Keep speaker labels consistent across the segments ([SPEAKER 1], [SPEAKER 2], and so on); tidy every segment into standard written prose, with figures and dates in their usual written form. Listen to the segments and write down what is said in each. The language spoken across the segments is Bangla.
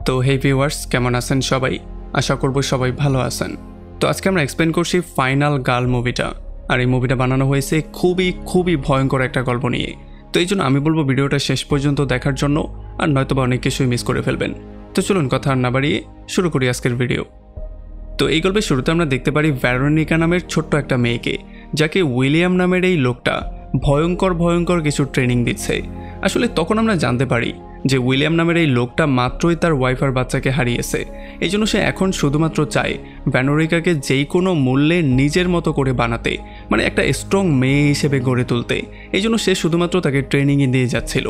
[SPEAKER 1] তো হে ভিউয়ার্স, কেমন আছেন সবাই? আশা করব সবাই ভালো আছেন। তো আজকে আমরা এক্সপ্লেন করছি ফাইনাল গার্ল মুভিটা। আর এই মুভিটা বানানো হয়েছে খুবই ভয়ঙ্কর একটা গল্প নিয়ে। তো এই জন্য আমি বলবো ভিডিওটা শেষ পর্যন্ত দেখার জন্য, আর নয়তো বা অনেক কিছুই মিস করে ফেলবেন। তো চলুন কথা আর না বাড়িয়ে শুরু করি আজকের ভিডিও। তো এই গল্পের শুরুতে আমরা দেখতে পারি ভেরোনিকা নামের ছোট্ট একটা মেয়েকে, যাকে উইলিয়াম নামের এই লোকটা ভয়ঙ্কর কিছু ট্রেনিং দিচ্ছে। আসলে তখন আমরা জানতে পারি যে উইলিয়াম নামের এই লোকটা মাত্রই তার ওয়াইফ আর বাচ্চাকে হারিয়েছে। এই জন্য সে এখন শুধুমাত্র চায় ভেরোনিকাকে যেই কোনো মূল্যে নিজের মতো করে বানাতে, মানে একটা স্ট্রং মেয়ে হিসেবে গড়ে তুলতে। এই জন্য সে শুধুমাত্র তাকে ট্রেনিংয়ে দিয়ে যাচ্ছিল।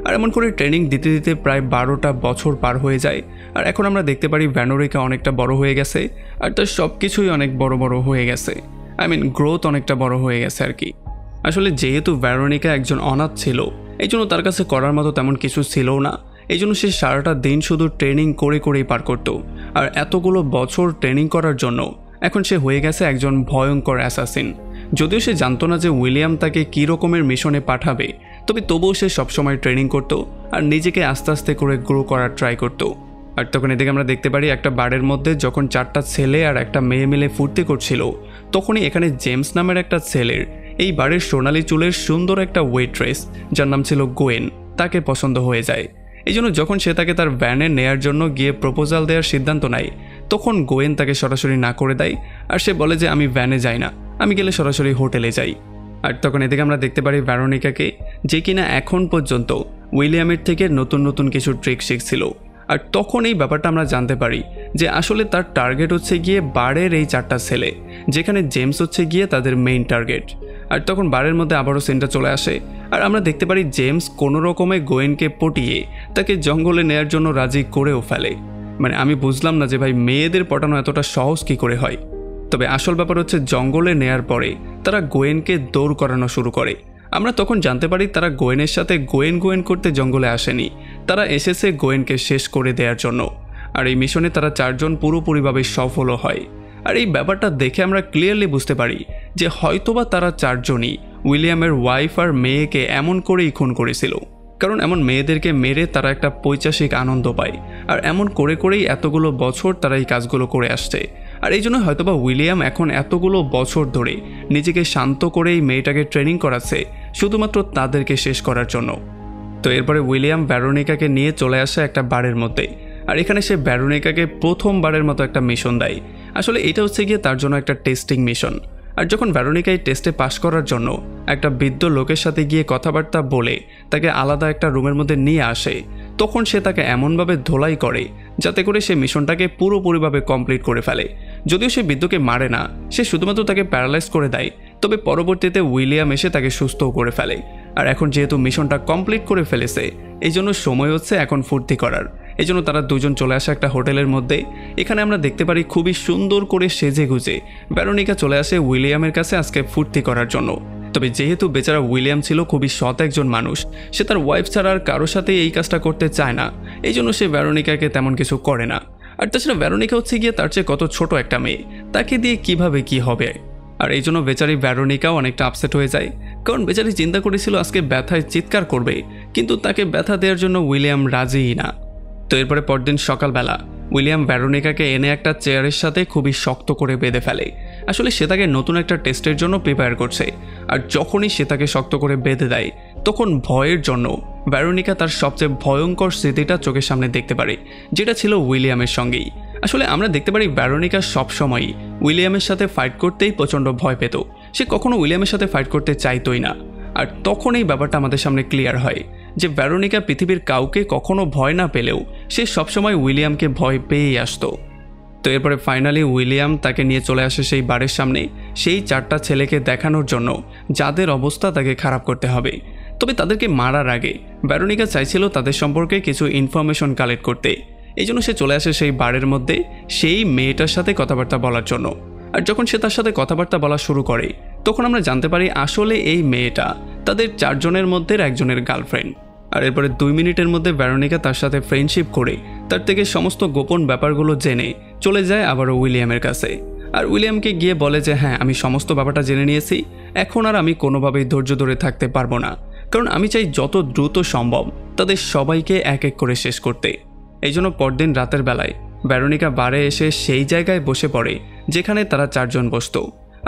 [SPEAKER 1] আর এমন করে ট্রেনিং দিতে দিতে প্রায় 12টা বছর পার হয়ে যায়। আর এখন আমরা দেখতে পারি ভেরোনিকা অনেকটা বড় হয়ে গেছে, আর তার সব কিছুই অনেক বড় হয়ে গেছে। গ্রোথ অনেকটা বড় হয়ে গেছে আর কি। আসলে যেহেতু ভেরোনিকা একজন অনাথ ছিল, এই জন্য তার কাছে করার মতো তেমন কিছু ছিল না। এই জন্য সে সারাটা দিন শুধু ট্রেনিং করেই পার করত। আর এতগুলো বছর ট্রেনিং করার জন্য এখন সে হয়ে গেছে একজন ভয়ঙ্কর অ্যাসাসিন। যদিও সে জানতো না যে উইলিয়াম তাকে কী রকমের মিশনে পাঠাবে, তবে তবুও সে সবসময় ট্রেনিং করতো আর নিজেকে আস্তে আস্তে করে গ্রো করার ট্রাই করতো। আর তখন এদিকে আমরা দেখতে পারি একটা বারের মধ্যে যখন 4টা ছেলে আর একটা মেয়ে মিলে ফুর্তি করছিল, তখনই এখানে জেমস নামের একটা ছেলের এই বারের সোনালি চুলের সুন্দর একটা ওয়েট্রেস, যার নাম ছিল গোয়েন, তাকে পছন্দ হয়ে যায়। এই জন্য যখন সে তাকে তার ভ্যানে নেয়ার জন্য গিয়ে প্রপোজাল দেওয়ার সিদ্ধান্ত নেয়, তখন গোয়েন তাকে সরাসরি না করে দেয়। আর সে বলে যে আমি ভ্যানে যাই না, আমি গেলে সরাসরি হোটেলে যাই। আর তখন এদিকে আমরা দেখতে পারি ভেরোনিকাকে, যে কিনা এখন পর্যন্ত উইলিয়ামের থেকে নতুন কিছু ট্রিক শিখছিল। আর তখন এই ব্যাপারটা আমরা জানতে পারি যে আসলে তার টার্গেট হচ্ছে গিয়ে বারের এই 4টা ছেলে, যেখানে জেমস হচ্ছে গিয়ে তাদের মেইন টার্গেট। আর তখন বারের মধ্যে আবারও সিনটা চলে আসে, আর আমরা দেখতে পারি জেমস কোনো রকমে গোয়েনকে পটিয়ে তাকে জঙ্গলে নেয়ার জন্য রাজি করেও ফেলে। আমি বুঝলাম না যে ভাই, মেয়েদের পটানো এতটা সহজ কী করে হয়। তবে আসল ব্যাপার হচ্ছে জঙ্গলে নেয়ার পরে তারা গোয়েনকে দৌড় করানো শুরু করে। আমরা তখন জানতে পারি তারা গোয়েনের সাথে গোয়েন করতে জঙ্গলে আসেনি, তারা এসেছে গোয়েনকে শেষ করে দেওয়ার জন্য। আর এই মিশনে তারা 4 জন পুরোপুরিভাবে সফলও হয়। আর এই ব্যাপারটা দেখে আমরা ক্লিয়ারলি বুঝতে পারি যে হয়তোবা তারা 4 জনই উইলিয়ামের ওয়াইফ আর মেয়েকে এমন করেই খুন করেছিল। কারণ এমন মেয়েদেরকে মেরে তারা একটা পৈশাসিক আনন্দ পায়, আর এমন করেই এতগুলো বছর তারা এই কাজগুলো করে আসছে। আর এই জন্য হয়তোবা উইলিয়াম এখন এতগুলো বছর ধরে নিজেকে শান্ত করেই মেয়েটাকে ট্রেনিং করাচ্ছে, শুধুমাত্র তাদেরকে শেষ করার জন্য। তো এরপরে উইলিয়াম ভেরোনিকাকে নিয়ে চলে আসে একটা বারের মধ্যে, আর এখানে সে ভেরোনিকাকে প্রথমবারের মতো একটা মিশন দেয়। আসলে এটা হচ্ছে গিয়ে তার জন্য একটা টেস্টিং মিশন। আর যখন ভেরোনিকা এই টেস্টে পাশ করার জন্য একটা বৃদ্ধ লোকের সাথে গিয়ে কথাবার্তা বলে তাকে আলাদা একটা রুমের মধ্যে নিয়ে আসে, তখন সে তাকে এমনভাবে ধোলাই করে যাতে করে সে মিশনটাকে পুরোপুরিভাবে কমপ্লিট করে ফেলে। যদিও সে বৃদ্ধকে মারে না, সে শুধুমাত্র তাকে প্যারালাইজ করে দেয়। তবে পরবর্তীতে উইলিয়াম এসে তাকে সুস্থও করে ফেলে। আর এখন যেহেতু মিশনটা কমপ্লিট করে ফেলেছে, এই জন্য সময় হচ্ছে এখন ফুর্তি করার। এই জন্য তারা 2 জন চলে আসে একটা হোটেলের মধ্যে। এখানে আমরা দেখতে পারি খুবই সুন্দর করে সেজে গুজে ভেরোনিকা চলে আসে উইলিয়ামের কাছে আজকে ফুর্তি করার জন্য। তবে যেহেতু বেচারা উইলিয়াম ছিল খুবই সৎ একজন মানুষ, সে তার ওয়াইফ ছাড়া আর কারোর সাথে এই কাজটা করতে চায় না। এই জন্য সে ভেরোনিকাকে তেমন কিছু করে না। আর তাছাড়া ভেরোনিকা হচ্ছে গিয়ে তার চেয়ে কত ছোট একটা মেয়ে, তাকে দিয়ে কিভাবে কি হবে। আর এই জন্য বেচারি ভেরোনিকাও অনেকটা আপসেট হয়ে যায়, কারণ বেচারি চিন্তা করেছিল আজকে ব্যথায় চিৎকার করবে, কিন্তু তাকে ব্যথা দেওয়ার জন্য উইলিয়াম রাজিই না। তো এরপরে পরদিন সকালবেলা উইলিয়াম ভেরোনিকাকে এনে একটা চেয়ারের সাথে খুবই শক্ত করে বেঁধে ফেলে। আসলে সে তাকে নতুন একটা টেস্টের জন্য প্রিপেয়ার করছে। আর যখনই সে তাকে শক্ত করে বেঁধে দেয়, তখন ভয়ের জন্য ভেরোনিকা তার সবচেয়ে ভয়ঙ্কর স্মৃতিটা চোখের সামনে দেখতে পারে, যেটা ছিল উইলিয়ামের সঙ্গেই। আসলে আমরা দেখতে পারি ভেরোনিকা সবসময়ই উইলিয়ামের সাথে ফাইট করতেই প্রচণ্ড ভয় পেত, সে কখনো উইলিয়ামের সাথে ফাইট করতে চাইতোই না। আর তখন এই ব্যাপারটা আমাদের সামনে ক্লিয়ার হয় যে ভেরোনিকা পৃথিবীর কাউকে কখনো ভয় না পেলেও সে সবসময় উইলিয়ামকে ভয় পেয়েই আসতো। তো এরপরে ফাইনালি উইলিয়াম তাকে নিয়ে চলে আসে সেই বারের সামনে, সেই 4টা ছেলেকে দেখানোর জন্য যাদের অবস্থা তাকে খারাপ করতে হবে। তবে তাদেরকে মারার আগে ভেরোনিকা চাইছিল তাদের সম্পর্কে কিছু ইনফরমেশন কালেক্ট করতে। এই জন্য সে চলে আসে সেই বারের মধ্যে সেই মেয়েটার সাথে কথাবার্তা বলার জন্য। আর যখন সে তার সাথে কথাবার্তা বলা শুরু করে, তখন আমরা জানতে পারি আসলে এই মেয়েটা তাদের 4 জনের মধ্যে একজনের গার্লফ্রেন্ড। আর এরপরে 2 মিনিটের মধ্যে ভেরোনিকা তার সাথে ফ্রেন্ডশিপ করে তার থেকে সমস্ত গোপন ব্যাপারগুলো জেনে চলে যায় আবারও উইলিয়ামের কাছে। আর উইলিয়ামকে গিয়ে বলে যে হ্যাঁ, আমি সমস্ত ব্যাপারটা জেনে নিয়েছি, এখন আর আমি কোনোভাবেই ধৈর্য ধরে থাকতে পারবো না, কারণ আমি চাই যত দ্রুত সম্ভব তাদের সবাইকে এক এক করে শেষ করতে। এই জন্য পরদিন রাতের বেলায় ভেরোনিকা বারে এসে সেই জায়গায় বসে পড়ে যেখানে তারা 4 জন বসত।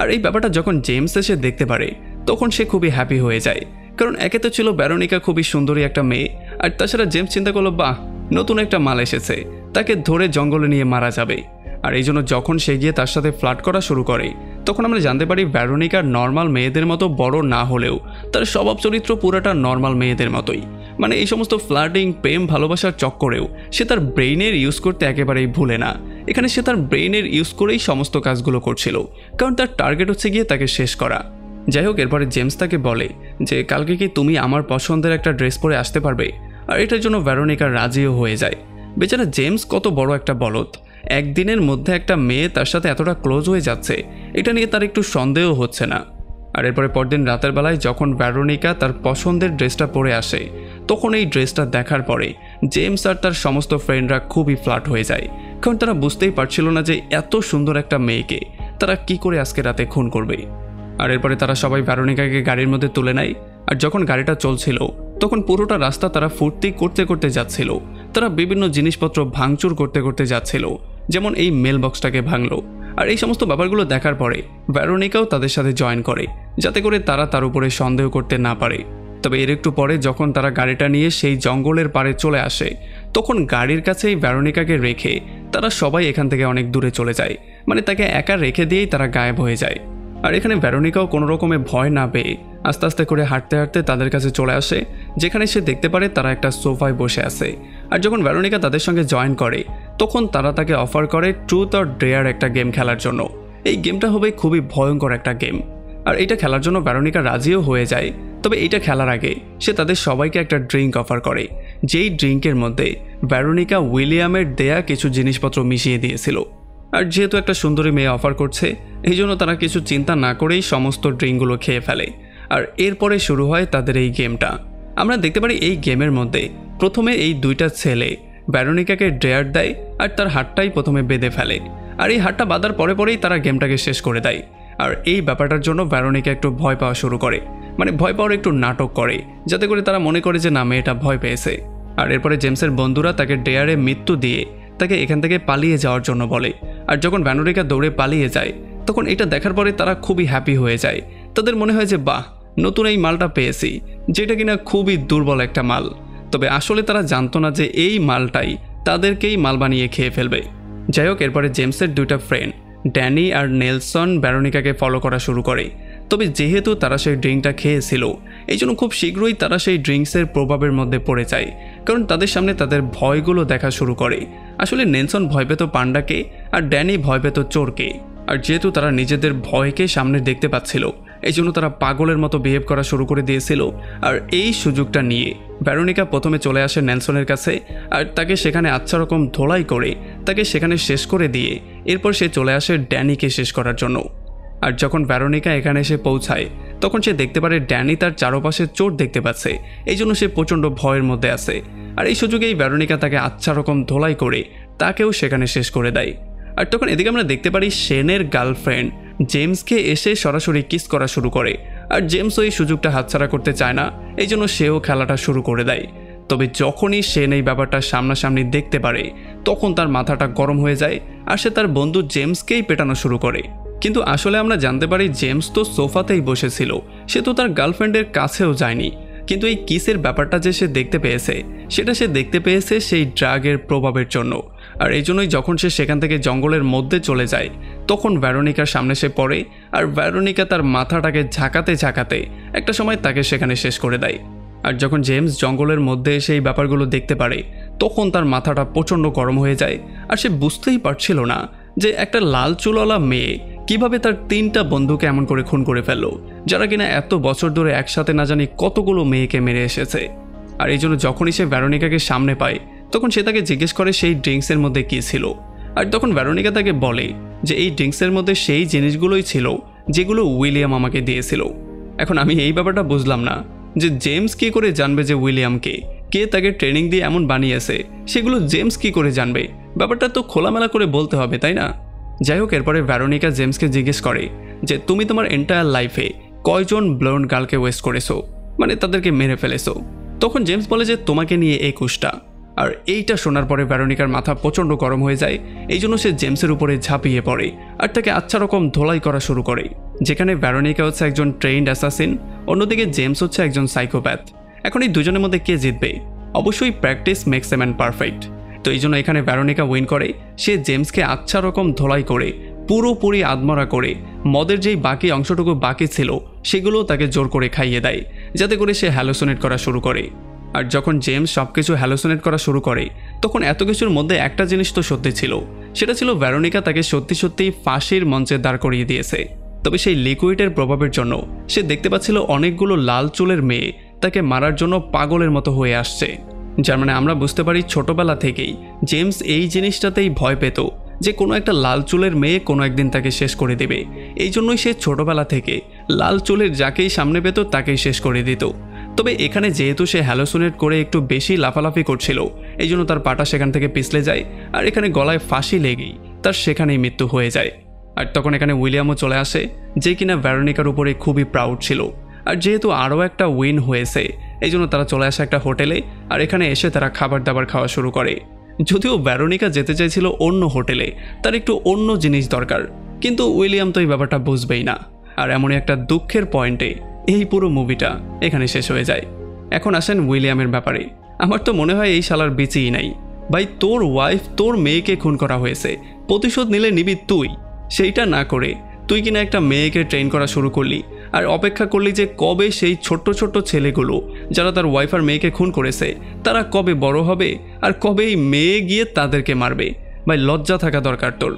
[SPEAKER 1] আর এই ব্যাপারটা যখন জেমস এসে দেখতে পারে তখন সে খুবই হ্যাপি হয়ে যায়, কারণ একে তো ছিল ভেরোনিকা খুবই সুন্দরী একটা মেয়ে, আর তাছাড়া জেমস চিন্তা করলো বাহ নতুন একটা মাল এসেছে, তাকে ধরে জঙ্গলে নিয়ে মারা যাবে। আর এই জন্য যখন সে গিয়ে তার সাথে ফ্লার্ট করা শুরু করে তখন আমরা জানতে পারি ভেরোনিকা নর্মাল মেয়েদের মতো বড় না হলেও তার স্বভাব চরিত্র পুরাটা নর্মাল মেয়েদের মতোই। মানে এই সমস্ত ফ্লার্টিং প্রেম ভালোবাসার চক্করেও সে তার ব্রেইনের ইউজ করতে একেবারেই ভুলে না। এখানে সে তার ব্রেইনের ইউজ করেই সমস্ত কাজগুলো করছিল, কারণ তার টার্গেট হচ্ছে গিয়ে তাকে শেষ করা। যাই হোক, এরপরে জেমস তাকে বলে যে কালকে কি তুমি আমার পছন্দের একটা ড্রেস পরে আসতে পারবে, আর এটার জন্য ভেরোনিকা রাজিও হয়ে যায়। বেচারা জেমস কত বড় একটা বলদ, একদিনের মধ্যে একটা মেয়ে তার সাথে এতটা ক্লোজ হয়ে যাচ্ছে, এটা নিয়ে তার একটু সন্দেহ হচ্ছে না। আর এরপরে পরদিন রাতের বেলায় যখন ভেরোনিকা তার পছন্দের ড্রেসটা পরে আসে তখন এই ড্রেসটা দেখার পরে জেমস আর তার সমস্ত ফ্রেন্ডরা খুবই ফ্ল্যাট হয়ে যায়, কারণ তারা বুঝতেই পারছিল না যে এত সুন্দর একটা মেয়েকে তারা কি করে আজকে রাতে খুন করবে। আর এরপরে তারা সবাই ভেরোনিকাকে গাড়ির মধ্যে তুলে নেয়। আর যখন গাড়িটা চলছিল তখন পুরোটা রাস্তা তারা ফুর্তি করতে করতে যাচ্ছিল, তারা বিভিন্ন জিনিসপত্র ভাঙচুর করতে করতে যাচ্ছিল, যেমন এই মেল বক্সটাকে ভাঙলো। আর এই সমস্ত ব্যাপারগুলো দেখার পরে ভেরোনিকাও তাদের সাথে জয়েন করে, যাতে করে তারা তার উপরে সন্দেহ করতে না পারে। তবে এর একটু পরে যখন তারা গাড়িটা নিয়ে সেই জঙ্গলের পাড়ে চলে আসে তখন গাড়ির কাছেই ভেরোনিকাকে রেখে তারা সবাই এখান থেকে অনেক দূরে চলে যায়, মানে তাকে একা রেখে দিয়েই তারা গায়েব হয়ে যায়। আর এখানে ভেরোনিকাও কোনো রকমে ভয় না পেয়ে আস্তে আস্তে করে হাঁটতে হাঁটতে তাদের কাছে চলে আসে, যেখানে সে দেখতে পারে তারা একটা সোফায় বসে আছে। আর যখন ভেরোনিকা তাদের সঙ্গে জয়েন করে তখন তারা তাকে অফার করে ট্রুথ অর ডেয়ার একটা গেম খেলার জন্য। এই গেমটা হবে খুবই ভয়ঙ্কর একটা গেম, আর এটা খেলার জন্য ভেরোনিকা রাজিও হয়ে যায়। তবে এটা খেলার আগে সে তাদের সবাইকে একটা ড্রিঙ্ক অফার করে, যেই ড্রিঙ্কের মধ্যে ভেরোনিকা উইলিয়ামের দেয়া কিছু জিনিসপত্র মিশিয়ে দিয়েছিল। আর যেহেতু একটা সুন্দরী মেয়ে অফার করছে এই জন্য তারা কিছু চিন্তা না করেই সমস্ত ড্রিঙ্কগুলো খেয়ে ফেলে। আর এরপরে শুরু হয় তাদের এই গেমটা। আমরা দেখতে পারি এই গেমের মধ্যে প্রথমে এই দুইটা ছেলে ভেরোনিকাকে ডেয়ার দেয় আর তার হাতটাই প্রথমে বেঁধে ফেলে, আর এই হাতটা বাঁধার পরেই তারা গেমটাকে শেষ করে দেয়। আর এই ব্যাপারটার জন্য ভেরোনিকা একটু ভয় পাওয়া শুরু করে, মানে ভয় পাওয়ার একটু নাটক করে, যাতে করে তারা মনে করে যে না মেয়েটা ভয় পেয়েছে। আর এরপরে জেমসের বন্ধুরা তাকে ডেয়ারে মৃত্যু দিয়ে তাকে এখান থেকে পালিয়ে যাওয়ার জন্য বলে। আর যখন ভেরোনিকা দৌড়ে পালিয়ে যায় তখন এটা দেখার পরে তারা খুবই হ্যাপি হয়ে যায়। তাদের মনে হয় যে বাহ নতুন এই মালটা পেয়েছি, যেটা কিনা খুবই দুর্বল একটা মাল। তবে আসলে তারা জানতো না যে এই মালটাই তাদেরকেই মাল বানিয়ে খেয়ে ফেলবে। যাই হোক, এরপরে জেমসের দুইটা ফ্রেন্ড ড্যানি আর নেলসন ভেরোনিকাকে ফলো করা শুরু করে। তবে যেহেতু তারা সেই ড্রিঙ্কটা খেয়েছিল এই জন্য খুব শীঘ্রই তারা সেই ড্রিঙ্কসের প্রভাবের মধ্যে পড়ে যায়, কারণ তাদের সামনে তাদের ভয়গুলো দেখা শুরু করে। আসলে নেলসন ভয় পেত পান্ডাকে আর ড্যানি ভয় পেত চোরকে। আর যেহেতু তারা নিজেদের ভয়কে সামনে দেখতে পাচ্ছিল এই জন্য তারা পাগলের মতো বিহেভ করা শুরু করে দিয়েছিল। আর এই সুযোগটা নিয়ে ভেরোনিকা প্রথমে চলে আসে নেলসনের কাছে আর তাকে সেখানে আচ্ছা রকম ধোলাই করে তাকে সেখানে শেষ করে দিয়ে এরপর সে চলে আসে ড্যানিকে শেষ করার জন্য। আর যখন ভেরোনিকা এখানে এসে পৌঁছায় তখন সে দেখতে পারে ড্যানি তার চারপাশে চোর দেখতে পাচ্ছে, এই জন্য সে প্রচণ্ড ভয়ের মধ্যে আছে। আর এই সুযোগেই ভেরোনিকা তাকে আচ্ছা রকম ধোলাই করে তাকেও সেখানে শেষ করে দেয়। আর তখন এদিকে আমরা দেখতে পারি শেনের গার্লফ্রেন্ড জেমসকে এসে সরাসরি কিস করা শুরু করে। আর জেমসও এই সুযোগটা হাতছাড়া করতে চায় না, এই জন্য সেও খেলাটা শুরু করে দেয়। তবে যখনই শেন এই ব্যাপারটা সামনাসামনি দেখতে পারে তখন তার মাথাটা গরম হয়ে যায় আর সে তার বন্ধু জেমসকেই পেটানো শুরু করে। কিন্তু আসলে আমরা জানতে পারি জেমস তো সোফাতেই বসেছিল, সে তো তার গার্লফ্রেন্ডের কাছেও যায়নি। কিন্তু এই কিসের ব্যাপারটা যে সে দেখতে পেয়েছে সেটা সে দেখতে পেয়েছে সেই ড্রাগের প্রভাবের জন্য। আর এই জন্যই যখন সে সেখান থেকে জঙ্গলের মধ্যে চলে যায় তখন ভেরোনিকার সামনে সে পড়ে আর ভেরোনিকা তার মাথাটাকে ঝাঁকাতে ঝাঁকাতে একটা সময় তাকে সেখানে শেষ করে দেয়। আর যখন জেমস জঙ্গলের মধ্যে এসে এই ব্যাপারগুলো দেখতে পারে তখন তার মাথাটা প্রচণ্ড গরম হয়ে যায়। আর সে বুঝতেই পারছিল না যে একটা লাল চুলওয়ালা মেয়ে কিভাবে তার 3টা বন্ধুকে এমন করে খুন করে ফেললো, যারা কিনা এত বছর ধরে একসাথে না জানি কতগুলো মেয়েকে মেরে এসেছে। আর এই জন্য যখনই সে ভেরোনিকাকে সামনে পায় তখন সে তাকে জিজ্ঞেস করে সেই ড্রিঙ্কসের মধ্যে কী ছিল। আর তখন ভেরোনিকা তাকে বলে যে এই ড্রিঙ্কসের মধ্যে সেই জিনিসগুলোই ছিল যেগুলো উইলিয়াম আমাকে দিয়েছিল। এখন আমি এই ব্যাপারটা বুঝলাম না যে জেমস কী করে জানবে যে উইলিয়ামকে কে তাকে ট্রেনিং দিয়ে এমন বানিয়েছে, সেগুলো জেমস কী করে জানবে? ব্যাপারটা তো খোলামেলা করে বলতে হবে, তাই না? যাই হোক, এরপরে ভেরোনিকা জেমসকে জিজ্ঞেস করে যে তুমি তোমার এন্টায়ার লাইফে কয়জন ব্লন্ড গার্লকে ওয়েস্ট করেছো, মানে তাদেরকে মেরে ফেলেছো? তখন জেমস বলে যে তোমাকে নিয়ে 21টা। আর এইটা শোনার পরে ভেরোনিকার মাথা প্রচণ্ড গরম হয়ে যায়। এই জন্য সে জেমসের উপরে ঝাঁপিয়ে পড়ে আর তাকে আচ্ছা রকম ধোলাই করা শুরু করে। যেখানে ভেরোনিকা হচ্ছে একজন ট্রেন্ড অ্যাসাসিন, অন্যদিকে জেমস হচ্ছে একজন সাইকোপ্যাথ। এখন এই দুজনের মধ্যে কে জিতবে? অবশ্যই practice makes a man perfect. তো এই জন্য এখানে ভেরোনিকা উইন করে। সে জেমসকে আচ্ছা রকম ধোলাই করে পুরোপুরি আদমরা করে মদের যেই বাকি অংশটুকু বাকি ছিল সেগুলো তাকে জোর করে খাইয়ে দেয়, যাতে করে সে হ্যালোসিনেট করা শুরু করে। আর যখন জেমস সব কিছু হ্যালোসিনেট করা শুরু করে তখন এত কিছুর মধ্যে একটা জিনিস তো সত্যি ছিল, সেটা ছিল ভেরোনিকা তাকে সত্যি সত্যি ফাঁসির মঞ্চে দাঁড় করিয়ে দিয়েছে। তবে সেই লিকুইডের প্রভাবের জন্য সে দেখতে পাচ্ছিল অনেকগুলো লাল চুলের মেয়ে তাকে মারার জন্য পাগলের মতো হয়ে আসছে। যার মানে আমরা বুঝতে পারি ছোটবেলা থেকেই জেমস এই জিনিসটাতেই ভয় পেত যে কোনো একটা লাল চুলের মেয়ে কোনো একদিন তাকে শেষ করে দেবে। এই জন্যই সে ছোটবেলা থেকে লাল চুলের যাকেই সামনে পেত তাকেই শেষ করে দিত। তবে এখানে যেহেতু সে হ্যালোসিনেট করে একটু বেশি লাফালাফি করছিল, এই জন্য তার পাটা সেখান থেকে পিছলে যায় আর এখানে গলায় ফাঁসি লেগেই তার সেখানেই মৃত্যু হয়ে যায়। আর তখন এখানে উইলিয়ামও চলে আসে, যে কিনা ভেরোনিকার উপরে খুবই প্রাউড ছিল। আর যেহেতু আরও একটা উইন হয়েছে এই জন্য তারা চলে আসে একটা হোটেলে, আর এখানে এসে তারা খাবার দাবার খাওয়া শুরু করে। যদিও ভেরোনিকা যেতে চাইছিল অন্য হোটেলে, তার একটু অন্য জিনিস দরকার, কিন্তু উইলিয়াম তো এই ব্যাপারটা বুঝবেই না। আর এমনই একটা দুঃখের পয়েন্টে এই পুরো মুভিটা এখানে শেষ হয়ে যায়। এখন আসেন উইলিয়ামের ব্যাপারে। আমার তো মনে হয় এই শালার বেঁচেই নাই। ভাই, তোর ওয়াইফ তোর মেয়েকে খুন করা হয়েছে, প্রতিশোধ নিলে নিবি তুই। সেইটা না করে তুই কিনা একটা মেয়েকে ট্রেন করা শুরু করলি আর অপেক্ষা করলি যে কবে সেই ছোট্ট ছোট্ট ছেলেগুলো যারা তার ওয়াইফ আর মেয়েকে খুন করেছে তারা কবে বড় হবে আর কবে এই মেয়ে গিয়ে তাদেরকে মারবে। ভাই, লজ্জা থাকা দরকার তোর।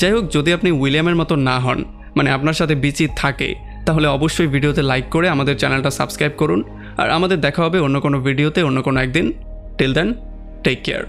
[SPEAKER 1] যাই হোক, যদি আপনি উইলিয়ামের মতো না হন, মানে আপনার সাথে বিচি থাকে, তাহলে অবশ্যই ভিডিওতে লাইক করে আমাদের চ্যানেলটা সাবস্ক্রাইব করুন। আর আমাদের দেখা হবে অন্য কোনো ভিডিওতে অন্য কোনো একদিন। Till then, take care.